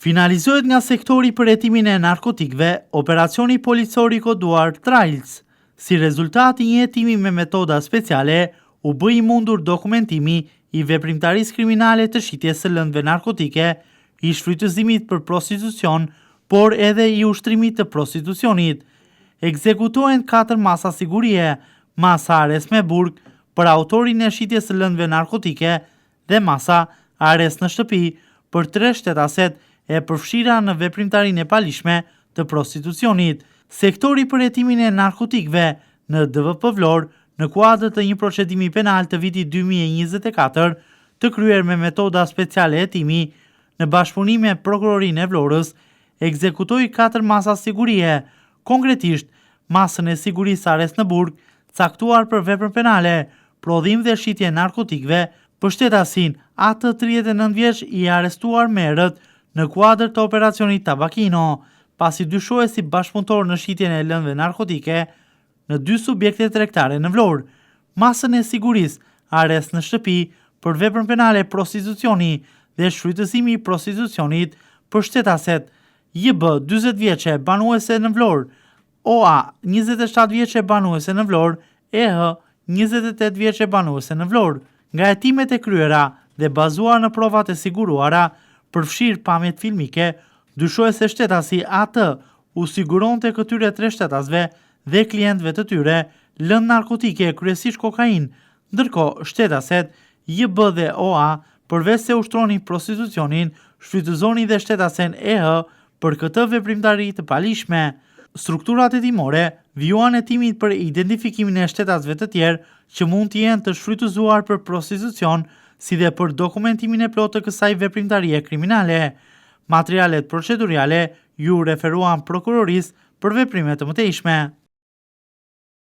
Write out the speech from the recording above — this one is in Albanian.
Finalizohet nga sektori për hetimin e narkotikëve operacioni policor i koduar Trials. Si rezultat i një hetimi me metoda speciale, u bë i mundur dokumentimi i veprimtarisë kriminale të shitjes së lëndëve narkotike, i shfrytëzimit për prostitucion, por edhe i ushtrimit të prostitucionit. Ekzekutohen 4 masa sigurie, masa arrest me burg për autorin e shitjes së lëndëve narkotike dhe masa arrest në shtëpi për 3 shtetaset e përfshira në veprimtarinë e palishme të prostitucionit. Sektori për hetimin e narkotikëve në DVP Vlorë në kuadër të një procedimi penal të vitit 2024 të kryer me metoda speciale hetimi në bashkëpunim me prokurorinë e Vlorës, ekzekutoi 4 masa sigurie, konkretisht masën e sigurisë arrest në burg, caktuar për veprën penale, prodhim dhe shitje narkotikëve, pushtetasin atë 39 vjeç i arrestuar merët në kuadër të operacionit Tabakino, pasi dyshohet si bashkëpunëtor në shitjen e lëndëve narkotike në 2 subjekte tregtare në Vlorë. Masën e sigurisë arrest në shtëpi për veprën penale prostitucioni dhe shfrytëzimi i prostitucionit për shtetaset JB 40 vjeçe banuese në Vlorë, OA 27 vjeçe banuese në Vlorë, EH 28 vjeçe banuese në Vlorë. Nga hetimet e kryera dhe bazuar në provat e siguruara, përfshirë pamjet filmike, dyshohet se shtetasi AT u siguronte këtyre 3 shtetasve dhe klientëve të tyre lëndë narkotike, kryesisht kokainë, ndërkohë shtetaset JB dhe OA, përveç se ushtronin prostitucionin, shfrytëzonin dhe shtetasen EH për këtë veprimtari të palishme. Strukturat hetimore vijuan hetimin për identifikimin e shtetasve të tjerë që mund të jenë të shfrytëzuar për prostitucion, si dhe për dokumentimin e plotë të kësaj veprimtarie kriminale. Materialet procedurale ju referuan prokurorisë për veprime të mëtejshme.